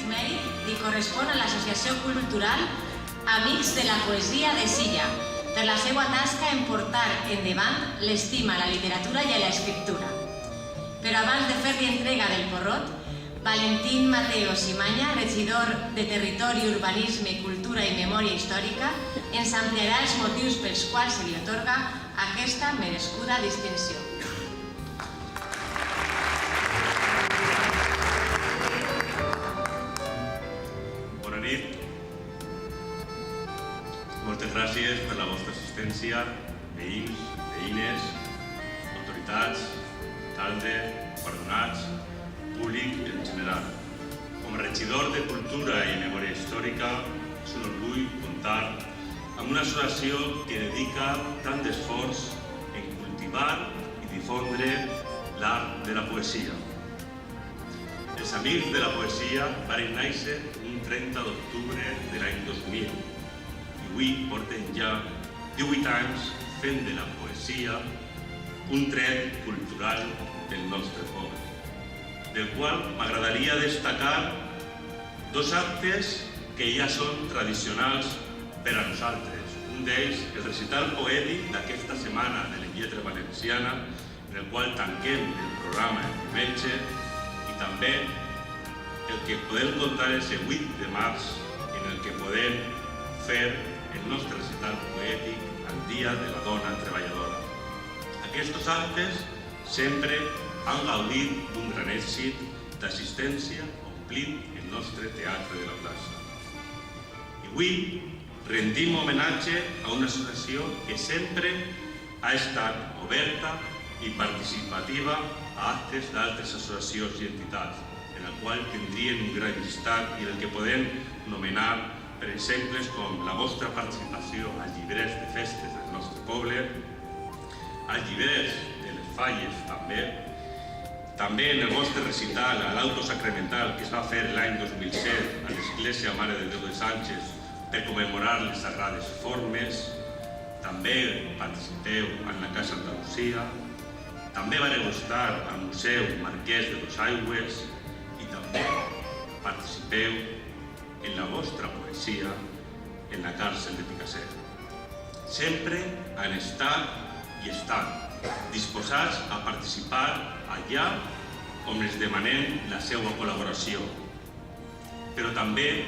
Aquest mèrit li correspon a l'Associació Cultural Amics de la Poesia de Silla per la seva tasca en portar endavant l'estima a la literatura i a l'escriptura. Però abans de fer-li entrega del porrot, Valentín Mateo Simanya, regidor de Territori, Urbanisme, Cultura i Memòria Històrica, ens ampliarà els motius pels quals se li atorga aquesta merescuda distinció. Bona nit. Moltes gràcies per la vostra assistència, veïns, veïnes, autoritats, alcalde, guardonats, públic en general. Com a regidor de Cultura i Memòria Històrica, és un orgull comptar amb una associació que dedica tant d'esforç en cultivar i difondre l'art de la poesia. Els Amics de la Poesia van néixer un 30 d'octubre de l'any 2000 i avui porten ja 18 anys fent de la poesia un tret cultural del nostre poble, del qual m'agradaria destacar dos actes que ja són tradicionals per a nosaltres. Un d'ells, el recital poètic d'aquesta setmana de la lletra valenciana, en el qual tanquem el programa el diumenge, i també el que podem contar el 8 de març, en el que podem fer el nostre recital poètic al Dia de la Dona Treballadora. Aquests actes sempre han gaudit d'un gran èxit d'assistència omplint el nostre teatre de la plaça. I avui rendim homenatge a una associació que sempre ha estat oberta i participativa a actes d'altres associacions i entitats, en el qual tindrien un gran llistat i el que podem anomenar, per exemples, com la vostra participació als llibrers de festes del nostre poble, als llibrers de les falles també en el vostre recital a l'auto sacramental que es va fer l'any 2007 a l'Església Mare de Déu de Sánchez per commemorar les sagrades formes, també participeu en la Casa Andalusia, també vareu estar al Museu Marquès de Dosaigües i també participeu en la vostra poesia en la càrcel de Picassent. Sempre han estat i estan disposats a participar allà on els demanem la seva col·laboració. Però també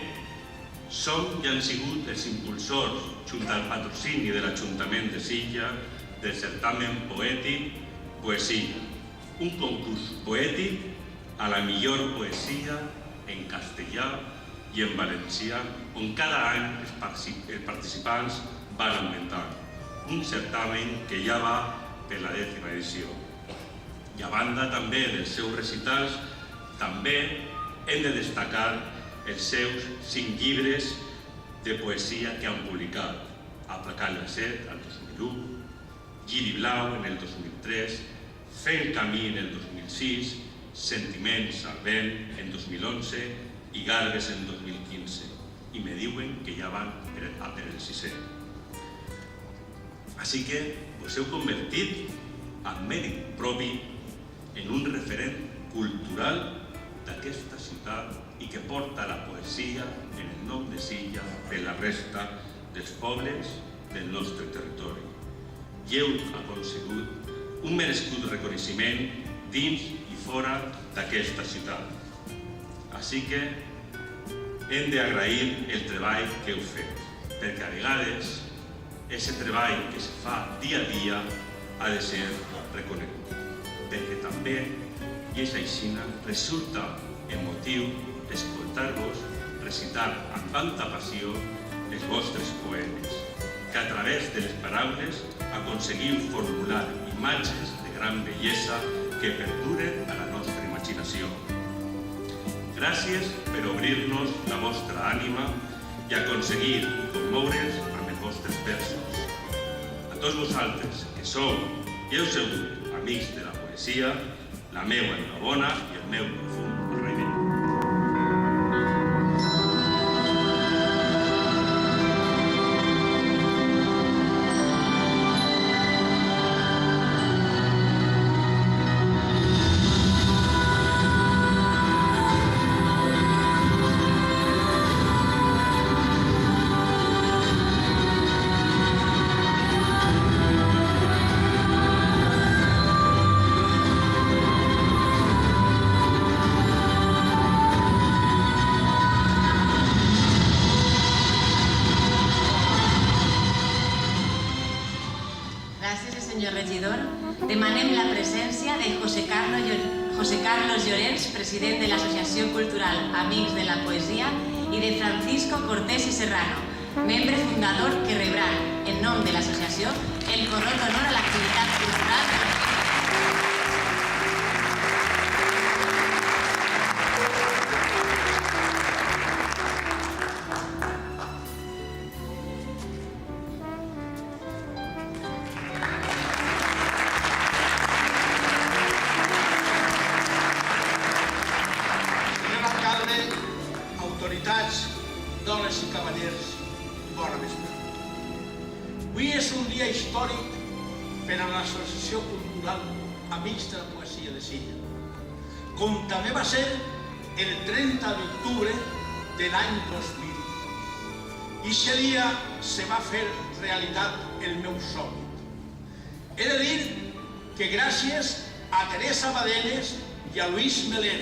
som i han sigut els impulsors, junt al patrocini de l'Ajuntament de Silla, del certamen poètic Poesia, un concurs poètic a la millor poesia en castellà i en valencià, on cada any els participants van augmentar. Un certamen que ja va per la 10ª edició. I a banda també dels seus recitals, també hem de destacar els seus 5 llibres de poesia que han publicat: Aplacar la set, el 2001, Lliri Blau, en el 2003, Fent camí, en el 2006, Sentiments al vent, en 2011, i Garbes, en 2015. I me diuen que ja van a per el 6è. Així que us heu convertit amb mèrit propi en un referent cultural d'aquesta ciutat i que porta la poesia en el nom de Silla per la resta dels pobles del nostre territori. I heu aconsegut un merescut reconeixement dins i fora d'aquesta ciutat. Així que hem d'agrair el treball que heu fet, perquè a vegades aquest treball que es fa dia a dia ha de ser reconegut, perquè també, i és així, resulta emotiu escoltar-vos recitar amb tanta passió els vostres poemes, que a través de les paraules aconseguiu formular imatges de gran bellesa que perduren a la nostra imaginació. Gràcies per obrir-nos la vostra ànima i aconseguir commoure's amb els vostres versos. A tots vosaltres que sou i heu sigut amics de la poesia, la meua enhorabona i el meu profund agraïment. demanem la presència de José Carlos Llorens, president de l'Associació Cultural Amics de la Poesia, i de Francisco Cortés i Serrano, membre fundador que rebran, en nom de l'associació, el Corró d'Honor a l'activitat cultural de la autoritats, dones i cavallers, bona vespre. Avui és un dia històric per a l'Associació Cultural Amics de la Poesia de Silla, com també va ser el 30 d'octubre de l'any 2000. I aquest dia se va fer realitat el meu somni. He de dir que gràcies a Teresa Badenes i a Luis Meler,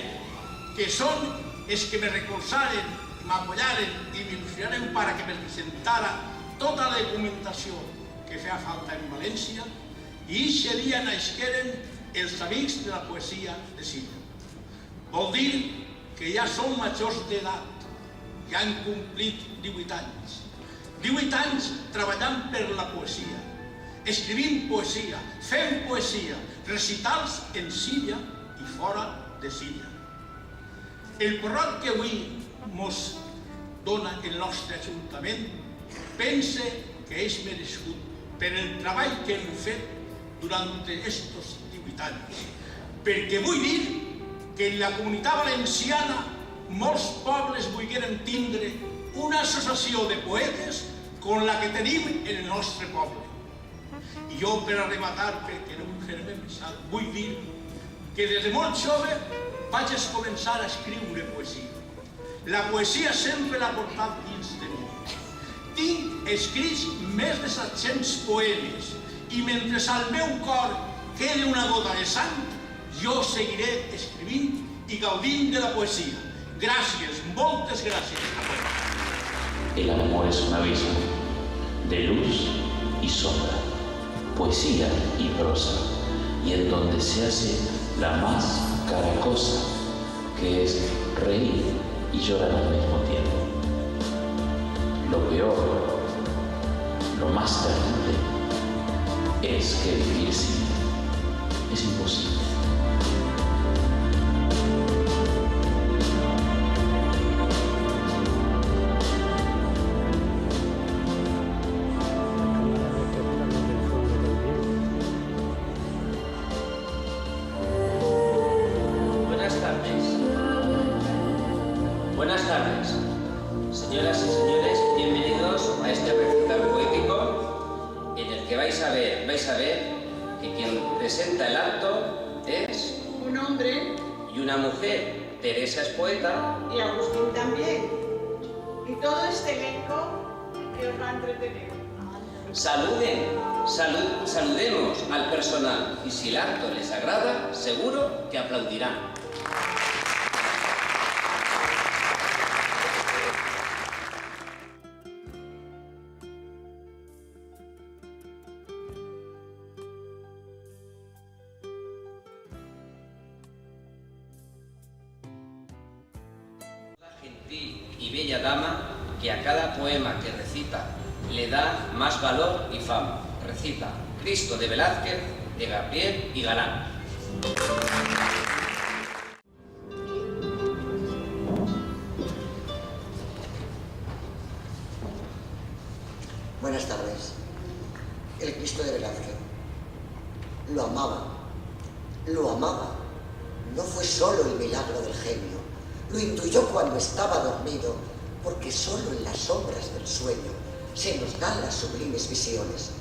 que són els que me recolzaren, m'apoyaren i m'il·lusionaren para que me presentara tota la documentació que feia falta en València, i aquest dia naixeren els Amics de la Poesia de Silla. Vol dir que ja són majors d'edat, ja han complit 18 anys. 18 anys treballant per la poesia, escrivint poesia, fent poesia, recitals en Silla i fora de Silla. El corrot que avui ens dona el nostre Ajuntament pense que és merescut per el treball que hem fet durant aquests 18 anys. Perquè vull dir que en la Comunitat Valenciana molts pobles volgueren tindre una associació de poetes com la que tenim en el nostre poble. I jo, per a rematar, perquè no vull fer-me pesat, vull dir que des de molt jove vaig començar a escriure poesia. La poesia sempre l'ha portat dins de mi. Tinc escrits més de 700 poemes i mentre al meu cor quedi una gota de sang, jo seguiré escrivint i gaudint de la poesia. Gràcies, moltes gràcies a tots. El amor es un abismo de luz y sombra, poesía y prosa, y en donde se hace la más cara cosa, que es reír y llorar al mismo tiempo. Lo peor, lo más terrible, es que vivir sin es imposible. Buenas tardes, señoras y señores, bienvenidos a este recital poético en el que vais a ver que quien presenta el acto es un hombre y una mujer. Teresa es poeta y Agustín también. Y todo este elenco que os va a entretener. Saludemos al personal y si el acto les agrada, seguro que aplaudirán. Gentil y bella dama que a cada poema que recita le da más valor y fama. Recita Cristo de Velázquez, de Gabriel y Galán. Buenas tardes. El Cristo de Velázquez. Lo amaba. No fue solo el milagro del genio. Lo intuyó cuando estaba dormido, porque solo en las sombras del sueño se nos dan las sublimes visiones.